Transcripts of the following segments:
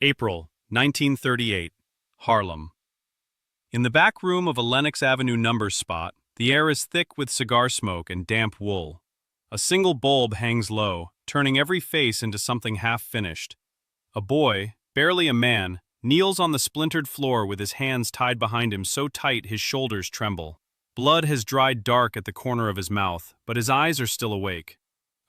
April, 1938, Harlem. In the back room of a Lenox Avenue numbers spot, the air is thick with cigar smoke and damp wool. A single bulb hangs low, turning every face into something half-finished. A boy, barely a man, kneels on the splintered floor with his hands tied behind him so tight his shoulders tremble. Blood has dried dark at the corner of his mouth, but his eyes are still awake.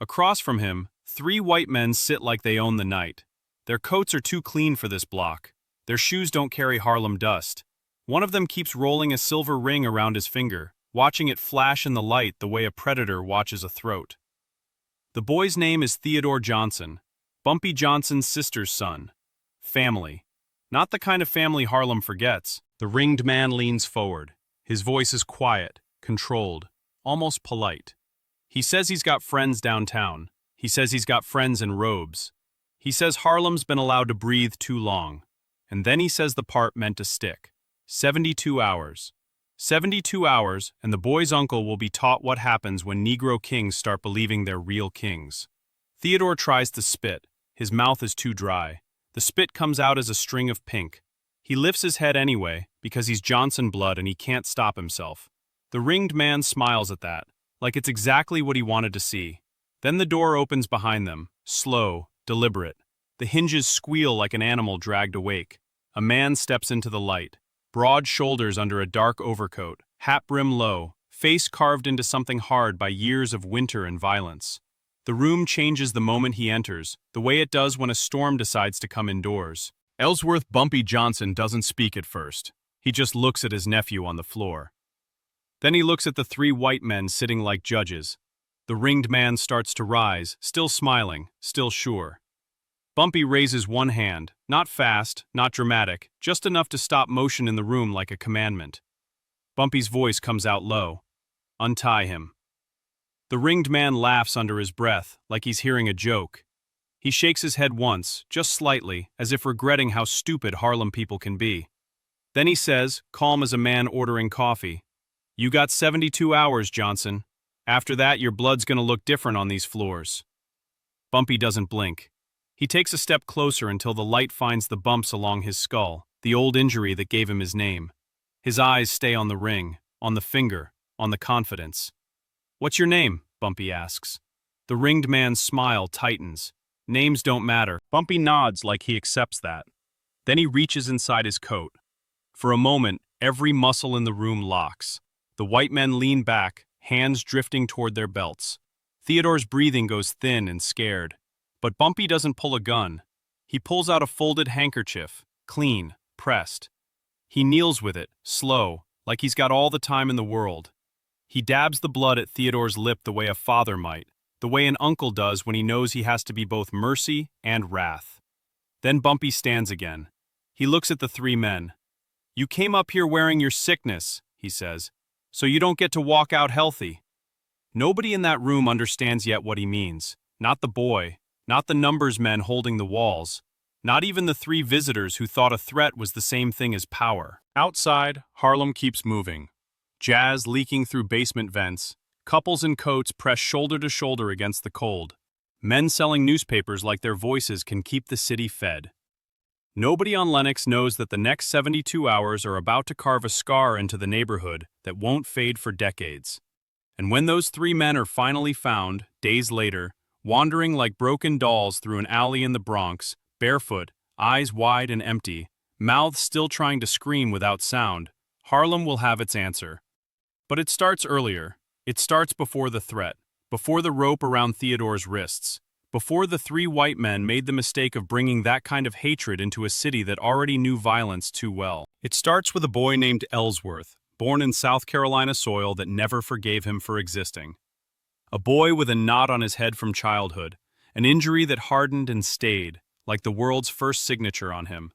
Across from him, 3 white men sit like they own the night. Their coats are too clean for this block. Their shoes don't carry Harlem dust. One of them keeps rolling a silver ring around his finger, watching it flash in the light the way a predator watches a throat. The boy's name is Theodore Johnson, Bumpy Johnson's sister's son. Family. Not the kind of family Harlem forgets. The ringed man leans forward. His voice is quiet, controlled, almost polite. He says he's got friends downtown. He says he's got friends in robes. He says Harlem's been allowed to breathe too long. And then he says the part meant to stick. 72 hours. 72 hours, and the boy's uncle will be taught what happens when Negro kings start believing they're real kings. Theodore tries to spit. His mouth is too dry. The spit comes out as a string of pink. He lifts his head anyway, because he's Johnson blood and he can't stop himself. The ringed man smiles at that, like it's exactly what he wanted to see. Then the door opens behind them, slow, deliberate. The hinges squeal like an animal dragged awake. A man steps into the light. Broad shoulders under a dark overcoat, hat brim low, face carved into something hard by years of winter and violence. The room changes the moment he enters, the way it does when a storm decides to come indoors. Ellsworth Bumpy Johnson doesn't speak at first. He just looks at his nephew on the floor. Then he looks at the 3 white men sitting like judges. The ringed man starts to rise, still smiling, still sure. Bumpy raises one hand, not fast, not dramatic, just enough to stop motion in the room like a commandment. Bumpy's voice comes out low. Untie him. The ringed man laughs under his breath, like he's hearing a joke. He shakes his head once, just slightly, as if regretting how stupid Harlem people can be. Then he says, calm as a man ordering coffee, "You got 72 hours, Johnson. After that, your blood's gonna look different on these floors." Bumpy doesn't blink. He takes a step closer until the light finds the bumps along his skull, the old injury that gave him his name. His eyes stay on the ring, on the finger, on the confidence. "What's your name?" Bumpy asks. The ringed man's smile tightens. Names don't matter. Bumpy nods like he accepts that. Then he reaches inside his coat. For a moment, every muscle in the room locks. The white men lean back, hands drifting toward their belts. Theodore's breathing goes thin and scared. But Bumpy doesn't pull a gun. He pulls out a folded handkerchief, clean, pressed. He kneels with it, slow, like he's got all the time in the world. He dabs the blood at Theodore's lip the way a father might, the way an uncle does when he knows he has to be both mercy and wrath. Then Bumpy stands again. He looks at the 3 men. "You came up here wearing your sickness," he says, "so you don't get to walk out healthy." Nobody in that room understands yet what he means. Not the boy. Not the numbers men holding the walls. Not even the 3 visitors who thought a threat was the same thing as power. Outside, Harlem keeps moving. Jazz leaking through basement vents. Couples in coats press shoulder to shoulder against the cold. Men selling newspapers like their voices can keep the city fed. Nobody on Lenox knows that the next 72 hours are about to carve a scar into the neighborhood that won't fade for decades. And when those 3 men are finally found, days later, wandering like broken dolls through an alley in the Bronx, barefoot, eyes wide and empty, mouths still trying to scream without sound, Harlem will have its answer. But it starts earlier. It starts before the threat, before the rope around Theodore's wrists, before the 3 white men made the mistake of bringing that kind of hatred into a city that already knew violence too well. It starts with a boy named Ellsworth, born in South Carolina soil that never forgave him for existing. A boy with a knot on his head from childhood, an injury that hardened and stayed, like the world's first signature on him.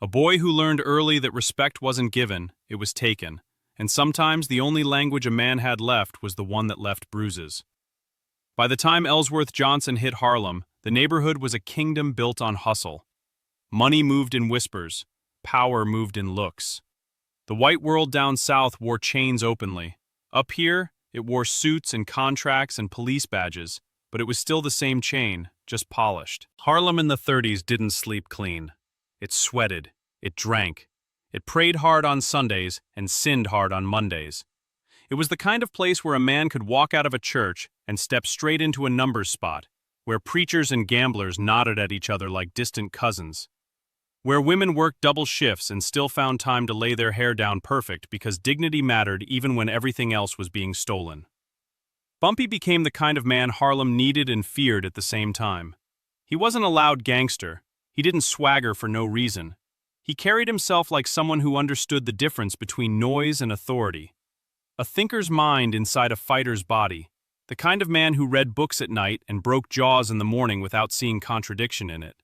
A boy who learned early that respect wasn't given, it was taken, and sometimes the only language a man had left was the one that left bruises. By the time Ellsworth Johnson hit Harlem, the neighborhood was a kingdom built on hustle. Money moved in whispers, power moved in looks. The white world down south wore chains openly. Up here, it wore suits and contracts and police badges, but it was still the same chain, just polished. Harlem in the 30s didn't sleep clean. It sweated. It drank. It prayed hard on Sundays and sinned hard on Mondays. It was the kind of place where a man could walk out of a church and step straight into a numbers spot, where preachers and gamblers nodded at each other like distant cousins, where women worked double shifts and still found time to lay their hair down perfect because dignity mattered even when everything else was being stolen. Bumpy became the kind of man Harlem needed and feared at the same time. He wasn't a loud gangster. He didn't swagger for no reason. He carried himself like someone who understood the difference between noise and authority. A thinker's mind inside a fighter's body. The kind of man who read books at night and broke jaws in the morning without seeing contradiction in it.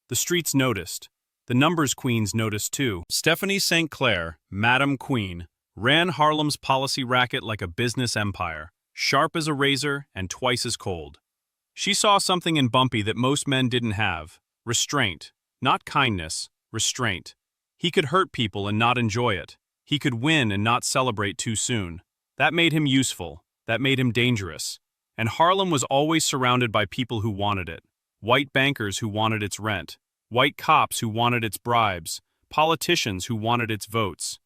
The streets noticed. The numbers queens noticed too. Stephanie St. Clair, Madam Queen, ran Harlem's policy racket like a business empire, sharp as a razor and twice as cold. She saw something in Bumpy that most men didn't have. Restraint. Not kindness, restraint. He could hurt people and not enjoy it. He could win and not celebrate too soon. That made him useful. That made him dangerous. And Harlem was always surrounded by people who wanted it. White bankers who wanted its rent. White cops who wanted its bribes. Politicians who wanted its votes.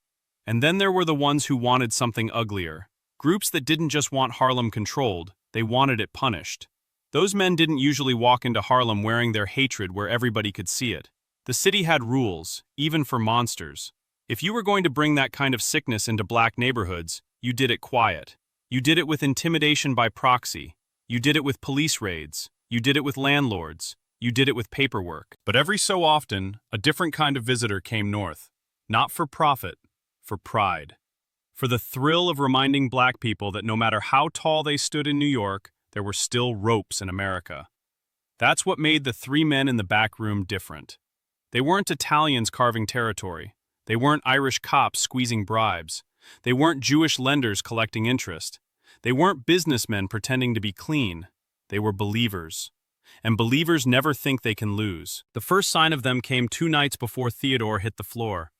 And then there were the ones who wanted something uglier. Groups that didn't just want Harlem controlled, they wanted it punished. Those men didn't usually walk into Harlem wearing their hatred where everybody could see it. The city had rules, even for monsters. If you were going to bring that kind of sickness into black neighborhoods, you did it quiet. You did it with intimidation by proxy. You did it with police raids. You did it with landlords. You did it with paperwork. But every so often, a different kind of visitor came north. Not for profit, for pride. For the thrill of reminding black people that no matter how tall they stood in New York, there were still ropes in America. That's what made the three men in the back room different. They weren't Italians carving territory. They weren't Irish cops squeezing bribes. They weren't Jewish lenders collecting interest. They weren't businessmen pretending to be clean. They were believers. And believers never think they can lose. The first sign of them came 2 nights before Theodore hit the floor.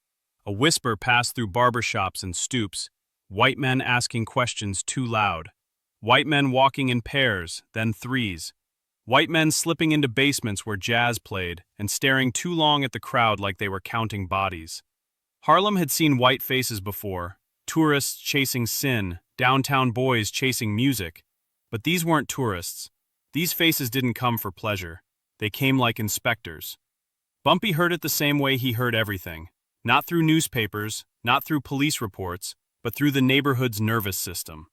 A whisper passed through barbershops and stoops. White men asking questions too loud. White men walking in pairs, then threes. White men slipping into basements where jazz played and staring too long at the crowd like they were counting bodies. Harlem had seen white faces before, tourists chasing sin, downtown boys chasing music. But these weren't tourists. These faces didn't come for pleasure. They came like inspectors. Bumpy heard it the same way he heard everything. Not through newspapers, not through police reports, but through the neighborhood's nervous system.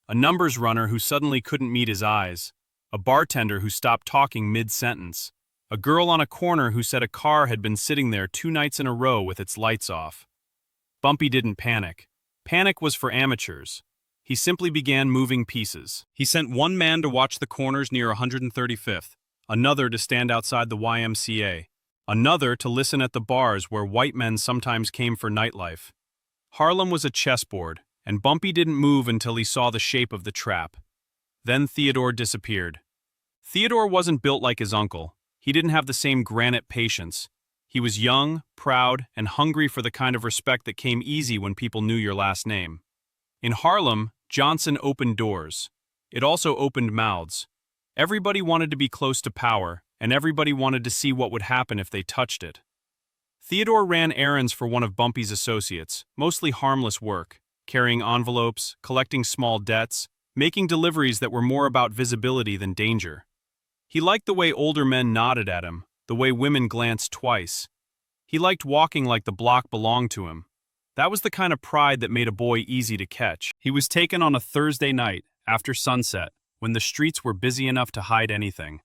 A numbers runner who suddenly couldn't meet his eyes. A bartender who stopped talking mid-sentence. A girl on a corner who said a car had been sitting there 2 nights in a row with its lights off. Bumpy didn't panic. Panic was for amateurs. He simply began moving pieces. He sent one man to watch the corners near 135th, another to stand outside the YMCA, another to listen at the bars where white men sometimes came for nightlife. Harlem was a chessboard, and Bumpy didn't move until he saw the shape of the trap. Then Theodore disappeared. Theodore wasn't built like his uncle. He didn't have the same granite patience. He was young, proud, and hungry for the kind of respect that came easy when people knew your last name. In Harlem, Johnson opened doors. It also opened mouths. Everybody wanted to be close to power, and everybody wanted to see what would happen if they touched it. Theodore ran errands for one of Bumpy's associates, mostly harmless work, carrying envelopes, collecting small debts, making deliveries that were more about visibility than danger. He liked the way older men nodded at him, the way women glanced twice. He liked walking like the block belonged to him. That was the kind of pride that made a boy easy to catch. He was taken on a Thursday night, after sunset, when the streets were busy enough to hide anything.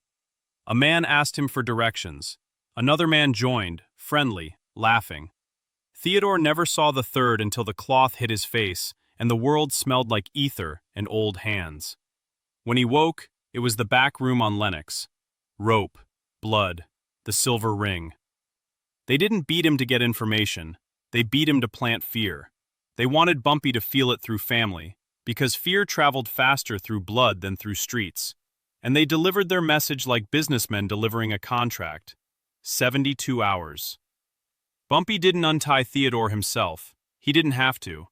A man asked him for directions. Another man joined, friendly, laughing. Theodore never saw the third until the cloth hit his face, and the world smelled like ether and old hands. When he woke, it was the back room on Lenox. Rope, blood, the silver ring. They didn't beat him to get information. They beat him to plant fear. They wanted Bumpy to feel it through family, because fear traveled faster through blood than through streets. And they delivered their message like businessmen delivering a contract. 72 hours. Bumpy didn't untie Theodore himself. He didn't have to.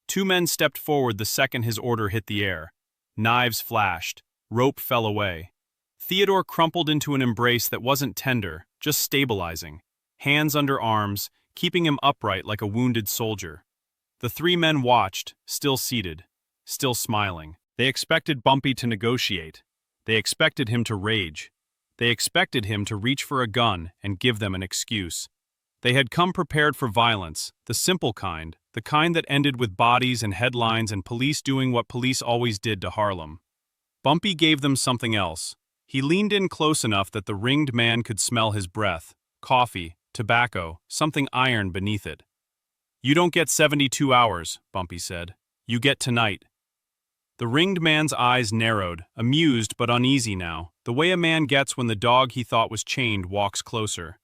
2 men stepped forward the second his order hit the air. Knives flashed. Rope fell away. Theodore crumpled into an embrace that wasn't tender, just stabilizing. hands under arms, keeping him upright like a wounded soldier. The three men watched, still seated, still smiling. They expected Bumpy to negotiate. They expected him to rage. They expected him to reach for a gun and give them an excuse. They had come prepared for violence, the simple kind, the kind that ended with bodies and headlines and police doing what police always did to Harlem. Bumpy gave them something else. He leaned in close enough that the ringed man could smell his breath, coffee, tobacco, something iron beneath it. "You don't get 72 hours, Bumpy said. "You get tonight." The ringed man's eyes narrowed, amused but uneasy now, the way a man gets when the dog he thought was chained walks closer.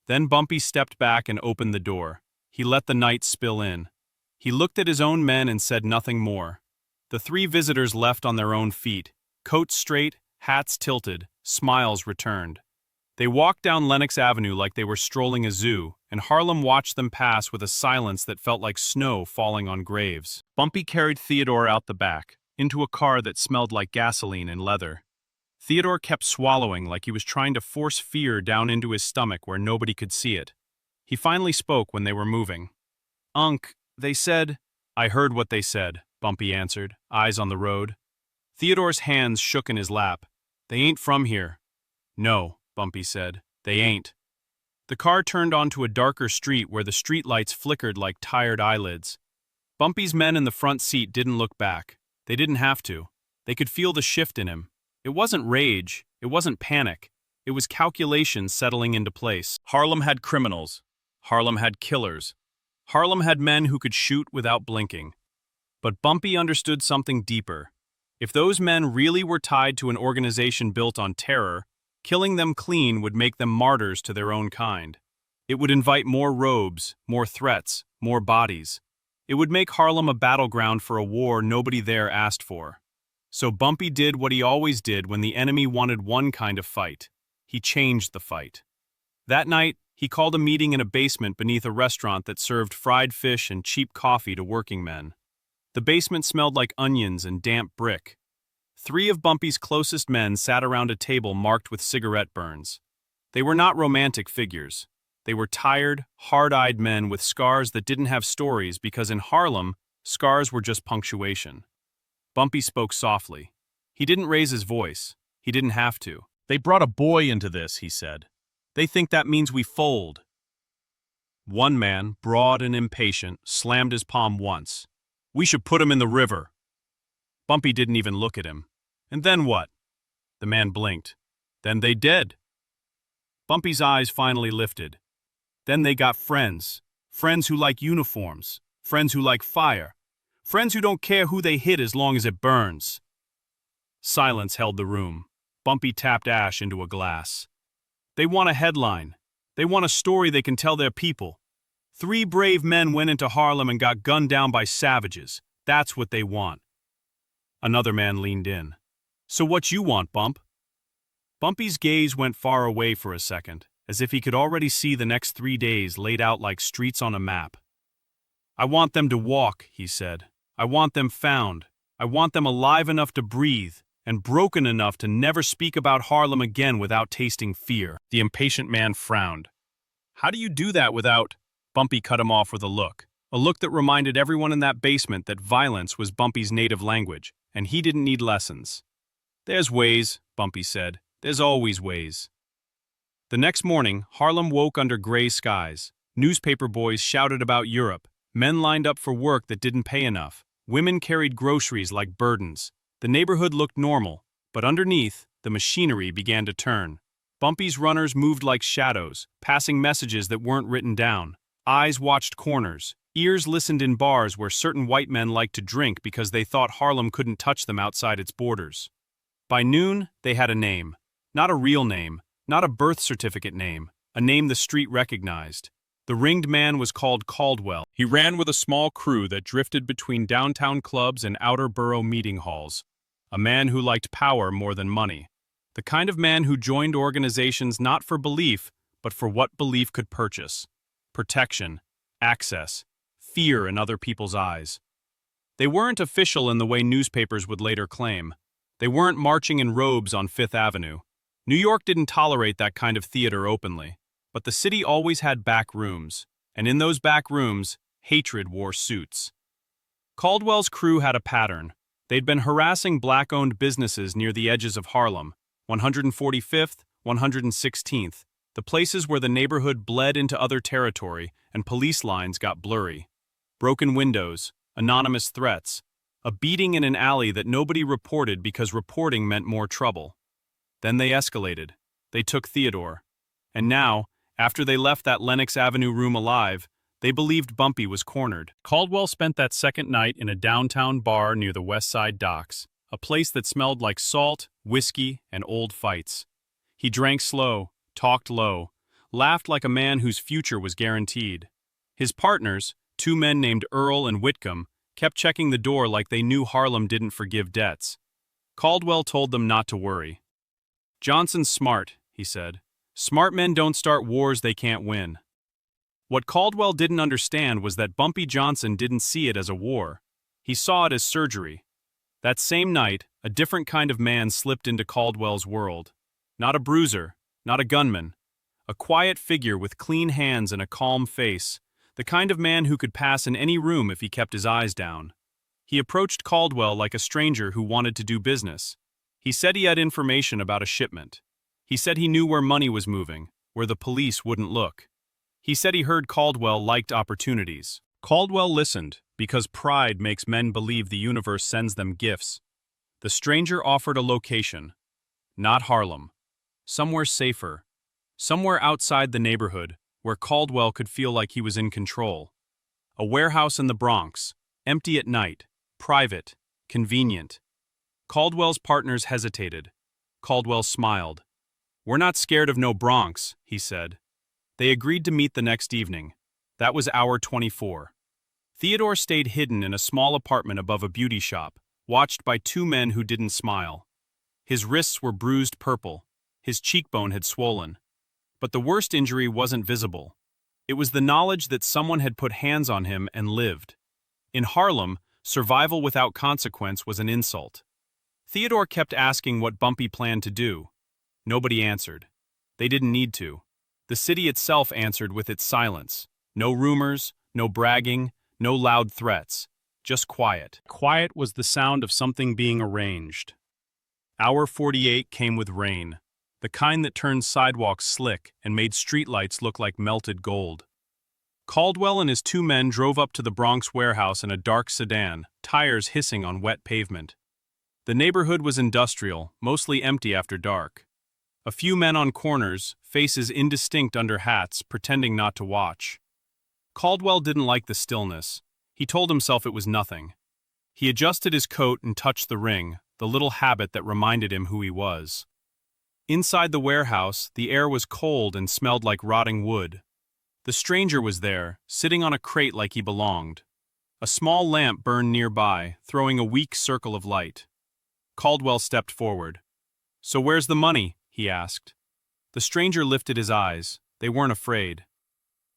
Then Bumpy stepped back and opened the door. He let the night spill in. He looked at his own men and said nothing more. The three visitors left on their own feet, coats straight, hats tilted, smiles returned. They walked down Lenox Avenue like they were strolling a zoo, and Harlem watched them pass with a silence that felt like snow falling on graves. Bumpy carried Theodore out the back, into a car that smelled like gasoline and leather. Theodore kept swallowing like he was trying to force fear down into his stomach where nobody could see it. He finally spoke when they were moving. "Unc, they said—" "I heard what they said," Bumpy answered, eyes on the road. Theodore's hands shook in his lap. "They ain't from here." "No," Bumpy said, "they ain't." The car turned onto a darker street where the streetlights flickered like tired eyelids. Bumpy's men in the front seat didn't look back. They didn't have to. They could feel the shift in him. It wasn't rage, it wasn't panic. It was calculation settling into place. Harlem had criminals. Harlem had killers. Harlem had men who could shoot without blinking. But Bumpy understood something deeper. If those men really were tied to an organization built on terror, killing them clean would make them martyrs to their own kind. It would invite more robes, more threats, more bodies. It would make Harlem a battleground for a war nobody there asked for. So Bumpy did what he always did when the enemy wanted one kind of fight. He changed the fight. That night, he called a meeting in a basement beneath a restaurant that served fried fish and cheap coffee to working men. The basement smelled like onions and damp brick. Three of Bumpy's closest men sat around a table marked with cigarette burns. They were not romantic figures. They were tired, hard-eyed men with scars that didn't have stories because in Harlem, scars were just punctuation. Bumpy spoke softly. He didn't raise his voice. He didn't have to. "They brought a boy into this," he said. "They think that means we fold." One man, broad and impatient, slammed his palm once. "We should put him in the river." Bumpy didn't even look at him. "And then what?" The man blinked. "Then they dead." Bumpy's eyes finally lifted. "Then they got friends. Friends who like uniforms. Friends who like fire. Friends who don't care who they hit as long as it burns." Silence held the room. Bumpy tapped ash into a glass. "They want a headline. They want a story they can tell their people. 3 brave men went into Harlem and got gunned down by savages. That's what they want." Another man leaned in. "So what you want, Bump?" Bumpy's gaze went far away for a second, as if he could already see the next 3 days laid out like streets on a map. "I want them to walk," he said. "I want them found. I want them alive enough to breathe, and broken enough to never speak about Harlem again without tasting fear." The impatient man frowned. "How do you do that without—" Bumpy cut him off with a look that reminded everyone in that basement that violence was Bumpy's native language, and he didn't need lessons. "There's ways," Bumpy said. "There's always ways." The next morning, Harlem woke under gray skies. Newspaper boys shouted about Europe. Men lined up for work that didn't pay enough. Women carried groceries like burdens. The neighborhood looked normal, but underneath, the machinery began to turn. Bumpy's runners moved like shadows, passing messages that weren't written down. Eyes watched corners. Ears listened in bars where certain white men liked to drink because they thought Harlem couldn't touch them outside its borders. By noon, they had a name. Not a real name, not a birth certificate name, a name the street recognized. The ringed man was called Caldwell. He ran with a small crew that drifted between downtown clubs and outer borough meeting halls. A man who liked power more than money. The kind of man who joined organizations not for belief, but for what belief could purchase. Protection, access, fear in other people's eyes. They weren't official in the way newspapers would later claim. They weren't marching in robes on Fifth Avenue. New York didn't tolerate that kind of theater openly. But the city always had back rooms, and in those back rooms, hatred wore suits. Caldwell's crew had a pattern. They'd been harassing black-owned businesses near the edges of Harlem, 145th, 116th, the places where the neighborhood bled into other territory and police lines got blurry. Broken windows, anonymous threats, a beating in an alley that nobody reported because reporting meant more trouble. Then they escalated. They took Theodore. And now, after they left that Lenox Avenue room alive, they believed Bumpy was cornered. Caldwell spent that second night in a downtown bar near the West Side docks, a place that smelled like salt, whiskey, and old fights. He drank slow, talked low, laughed like a man whose future was guaranteed. His partners, two men named Earl and Whitcomb, kept checking the door like they knew Harlem didn't forgive debts. Caldwell told them not to worry. "Johnson's smart," he said. "Smart men don't start wars they can't win." What Caldwell didn't understand was that Bumpy Johnson didn't see it as a war. He saw it as surgery. That same night, a different kind of man slipped into Caldwell's world. Not a bruiser, not a gunman. A quiet figure with clean hands and a calm face, the kind of man who could pass in any room if he kept his eyes down. He approached Caldwell like a stranger who wanted to do business. He said he had information about a shipment. He said he knew where money was moving, where the police wouldn't look. He said he heard Caldwell liked opportunities. Caldwell listened, because pride makes men believe the universe sends them gifts. The stranger offered a location. Not Harlem. Somewhere safer. Somewhere outside the neighborhood, where Caldwell could feel like he was in control. A warehouse in the Bronx, empty at night, private, convenient. Caldwell's partners hesitated. Caldwell smiled. "We're not scared of no Bronx," he said. They agreed to meet the next evening. That was hour 24. Theodore stayed hidden in a small apartment above a beauty shop, watched by two men who didn't smile. His wrists were bruised purple. His cheekbone had swollen. But the worst injury wasn't visible. It was the knowledge that someone had put hands on him and lived. In Harlem, survival without consequence was an insult. Theodore kept asking what Bumpy planned to do. Nobody answered. They didn't need to. The city itself answered with its silence. No rumors, no bragging, no loud threats. Just quiet. Quiet was the sound of something being arranged. Hour 48 came with rain, the kind that turned sidewalks slick and made streetlights look like melted gold. Caldwell and his two men drove up to the Bronx warehouse in a dark sedan, tires hissing on wet pavement. The neighborhood was industrial, mostly empty after dark. A few men on corners, faces indistinct under hats, pretending not to watch. Caldwell didn't like the stillness. He told himself it was nothing. He adjusted his coat and touched the ring, the little habit that reminded him who he was. Inside the warehouse, the air was cold and smelled like rotting wood. The stranger was there, sitting on a crate like he belonged. A small lamp burned nearby, throwing a weak circle of light. Caldwell stepped forward. "So where's the money?" he asked. The stranger lifted his eyes. They weren't afraid.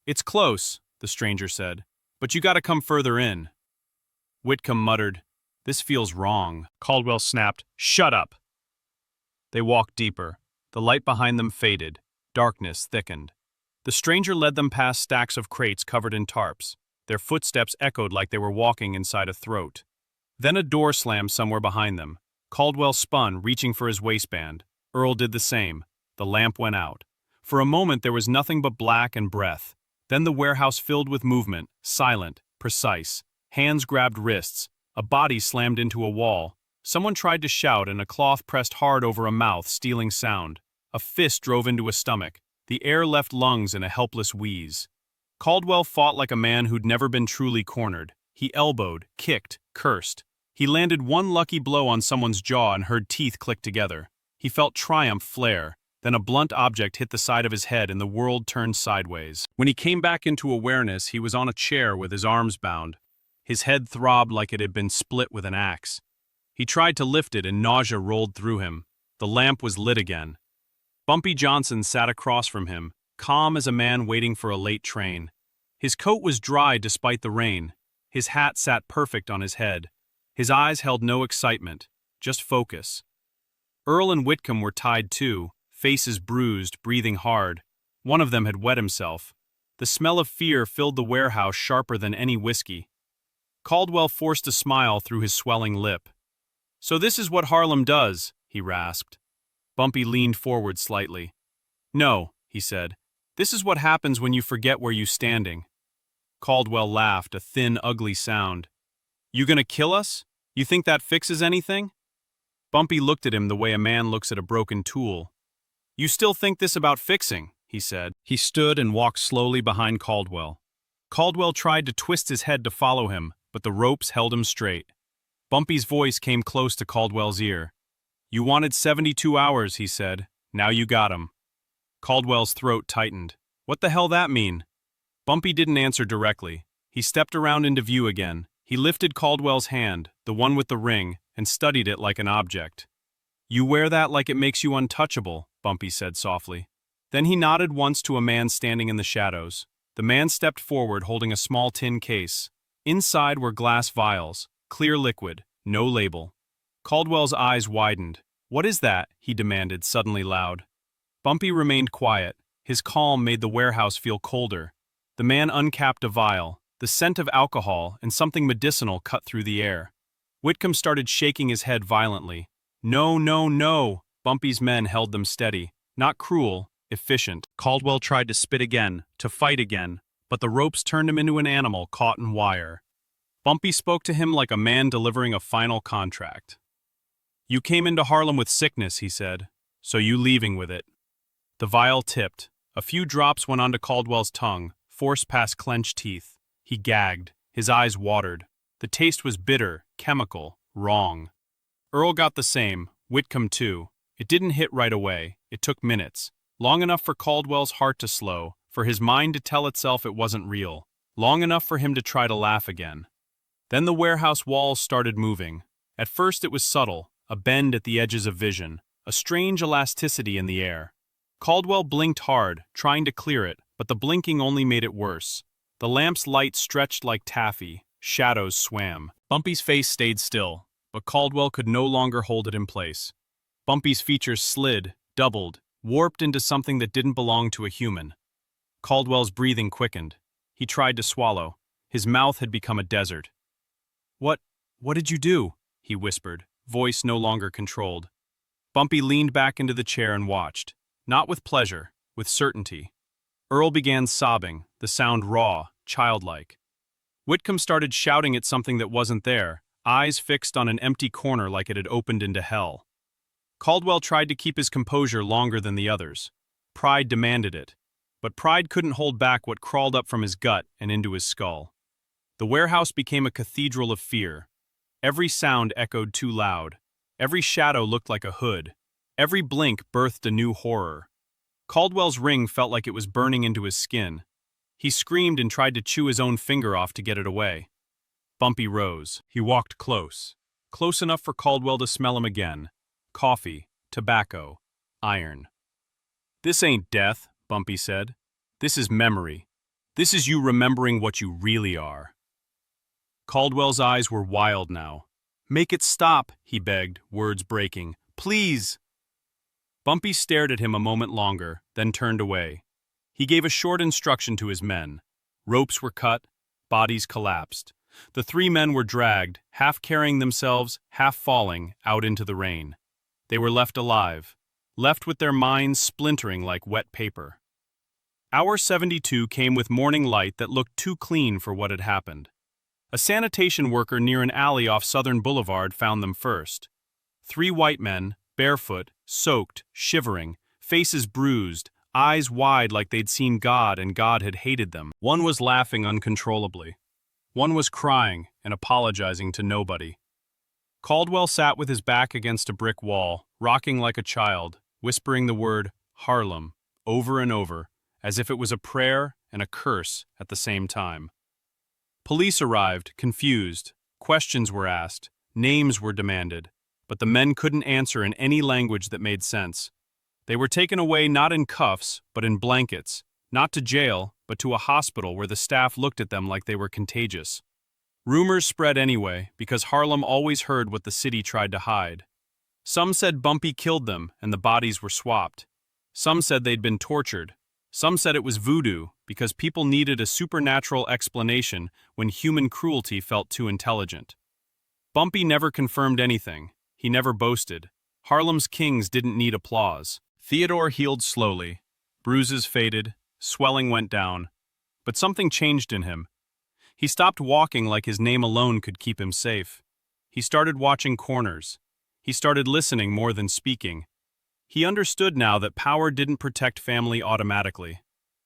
"It's close," the stranger said, "but you gotta come further in." Whitcomb muttered, "This feels wrong." Caldwell snapped, "Shut up!" They walked deeper. The light behind them faded. Darkness thickened. The stranger led them past stacks of crates covered in tarps. Their footsteps echoed like they were walking inside a throat. Then a door slammed somewhere behind them. Caldwell spun, reaching for his waistband. Earl did the same. The lamp went out. For a moment there was nothing but black and breath. Then the warehouse filled with movement, silent, precise. Hands grabbed wrists. A body slammed into a wall. Someone tried to shout and a cloth pressed hard over a mouth, stealing sound. A fist drove into a stomach. The air left lungs in a helpless wheeze. Caldwell fought like a man who'd never been truly cornered. He elbowed, kicked, cursed. He landed one lucky blow on someone's jaw and heard teeth click together. He felt triumph flare. Then a blunt object hit the side of his head and the world turned sideways. When he came back into awareness, he was on a chair with his arms bound. His head throbbed like it had been split with an axe. He tried to lift it and nausea rolled through him. The lamp was lit again. Bumpy Johnson sat across from him, calm as a man waiting for a late train. His coat was dry despite the rain. His hat sat perfect on his head. His eyes held no excitement, just focus. Earl and Whitcomb were tied too, faces bruised, breathing hard. One of them had wet himself. The smell of fear filled the warehouse sharper than any whiskey. Caldwell forced a smile through his swelling lip. "So this is what Harlem does," he rasped. Bumpy leaned forward slightly. "No," he said. "This is what happens when you forget where you're standing." Caldwell laughed, a thin, ugly sound. "You gonna kill us? You think that fixes anything?" Bumpy looked at him the way a man looks at a broken tool. "You still think this about fixing?" he said. He stood and walked slowly behind Caldwell. Caldwell tried to twist his head to follow him, but the ropes held him straight. Bumpy's voice came close to Caldwell's ear. "You wanted 72 hours, he said. Now you got 'em." Caldwell's throat tightened. "What the hell that mean?" Bumpy didn't answer directly. He stepped around into view again. He lifted Caldwell's hand, the one with the ring, and studied it like an object. "You wear that like it makes you untouchable," Bumpy said softly. Then he nodded once to a man standing in the shadows. The man stepped forward holding a small tin case. Inside were glass vials, clear liquid, no label. Caldwell's eyes widened. "What is that?" he demanded, suddenly loud. Bumpy remained quiet. His calm made the warehouse feel colder. The man uncapped a vial. The scent of alcohol and something medicinal cut through the air. Whitcomb started shaking his head violently. "No, no, no!" Bumpy's men held them steady. Not cruel, efficient. Caldwell tried to spit again, to fight again, but the ropes turned him into an animal caught in wire. Bumpy spoke to him like a man delivering a final contract. "You came into Harlem with sickness," he said, "so you leaving with it." The vial tipped. A few drops went onto Caldwell's tongue, forced past clenched teeth. He gagged. His eyes watered. The taste was bitter, chemical, wrong. Earl got the same, Whitcomb too. It didn't hit right away. It took minutes. Long enough for Caldwell's heart to slow, for his mind to tell itself it wasn't real. Long enough for him to try to laugh again. Then the warehouse walls started moving. At first it was subtle, a bend at the edges of vision, a strange elasticity in the air. Caldwell blinked hard, trying to clear it, but the blinking only made it worse. The lamp's light stretched like taffy. Shadows swam. Bumpy's face stayed still, but Caldwell could no longer hold it in place. Bumpy's features slid, doubled, warped into something that didn't belong to a human. Caldwell's breathing quickened. He tried to swallow. His mouth had become a desert. What did you do?" he whispered, voice no longer controlled. Bumpy leaned back into the chair and watched. Not with pleasure, with certainty. Earl began sobbing, the sound raw, childlike. Whitcomb started shouting at something that wasn't there, eyes fixed on an empty corner like it had opened into hell. Caldwell tried to keep his composure longer than the others. Pride demanded it. But pride couldn't hold back what crawled up from his gut and into his skull. The warehouse became a cathedral of fear. Every sound echoed too loud. Every shadow looked like a hood. Every blink birthed a new horror. Caldwell's ring felt like it was burning into his skin. He screamed and tried to chew his own finger off to get it away. Bumpy rose. He walked close. Close enough for Caldwell to smell him again. Coffee, tobacco, iron. "This ain't death," Bumpy said. "This is memory. This is you remembering what you really are." Caldwell's eyes were wild now. "Make it stop," he begged, words breaking. "Please." Bumpy stared at him a moment longer, then turned away. He gave a short instruction to his men. Ropes were cut, bodies collapsed. The three men were dragged, half carrying themselves, half falling, out into the rain. They were left alive, left with their minds splintering like wet paper. Hour 72 came with morning light that looked too clean for what had happened. A sanitation worker near an alley off Southern Boulevard found them first. Three white men, barefoot, soaked, shivering, faces bruised, eyes wide like they'd seen God and God had hated them. One was laughing uncontrollably. One was crying and apologizing to nobody. Caldwell sat with his back against a brick wall, rocking like a child, whispering the word Harlem over and over, as if it was a prayer and a curse at the same time. Police arrived, confused. Questions were asked. Names were demanded. But the men couldn't answer in any language that made sense. They were taken away not in cuffs, but in blankets. Not to jail, but to a hospital where the staff looked at them like they were contagious. Rumors spread anyway, because Harlem always heard what the city tried to hide. Some said Bumpy killed them and the bodies were swapped. Some said they'd been tortured. Some said it was voodoo because people needed a supernatural explanation when human cruelty felt too intelligent. Bumpy never confirmed anything. He never boasted. Harlem's kings didn't need applause. Theodore healed slowly. Bruises faded, swelling went down. But something changed in him. He stopped walking like his name alone could keep him safe. He started watching corners. He started listening more than speaking. He understood now that power didn't protect family automatically.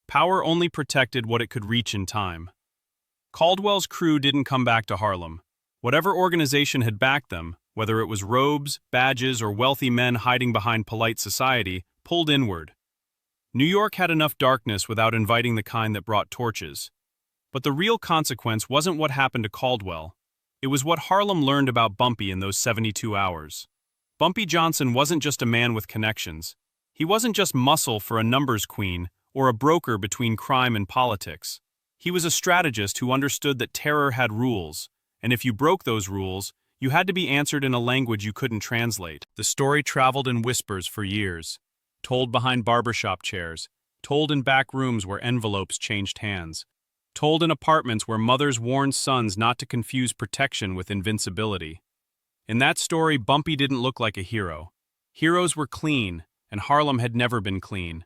Power only protected what it could reach in time. Caldwell's crew didn't come back to Harlem. Whatever organization had backed them, whether it was robes, badges, or wealthy men hiding behind polite society, pulled inward. New York had enough darkness without inviting the kind that brought torches. But the real consequence wasn't what happened to Caldwell. It was what Harlem learned about Bumpy in those 72 hours. Bumpy Johnson wasn't just a man with connections. He wasn't just muscle for a numbers queen or a broker between crime and politics. He was a strategist who understood that terror had rules, and if you broke those rules, you had to be answered in a language you couldn't translate. The story traveled in whispers for years, told behind barbershop chairs, told in back rooms where envelopes changed hands, told in apartments where mothers warned sons not to confuse protection with invincibility. In that story, Bumpy didn't look like a hero. Heroes were clean, and Harlem had never been clean.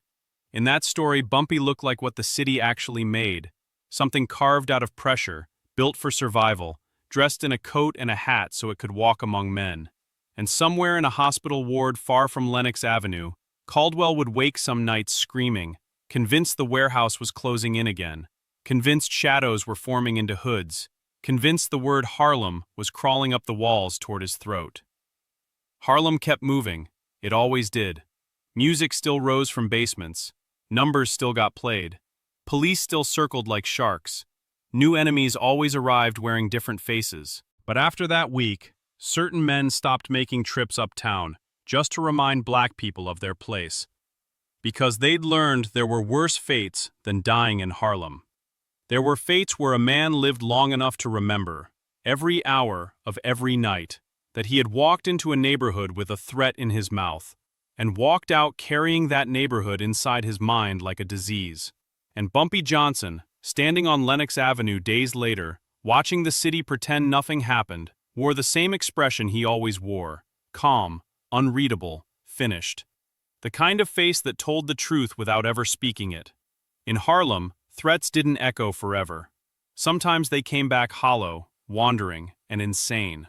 In that story, Bumpy looked like what the city actually made, something carved out of pressure, built for survival, dressed in a coat and a hat so it could walk among men. And somewhere in a hospital ward far from Lenox Avenue, Caldwell would wake some nights screaming, convinced the warehouse was closing in again, convinced shadows were forming into hoods, convinced the word Harlem was crawling up the walls toward his throat. Harlem kept moving. It always did. Music still rose from basements. Numbers still got played. Police still circled like sharks. New enemies always arrived wearing different faces. But after that week, certain men stopped making trips uptown just to remind black people of their place. Because they'd learned there were worse fates than dying in Harlem. There were fates where a man lived long enough to remember, every hour of every night, that he had walked into a neighborhood with a threat in his mouth, and walked out carrying that neighborhood inside his mind like a disease. And Bumpy Johnson, standing on Lenox Avenue days later, watching the city pretend nothing happened, wore the same expression he always wore, calm, unreadable, finished. The kind of face that told the truth without ever speaking it. In Harlem, threats didn't echo forever. Sometimes they came back hollow, wandering, and insane.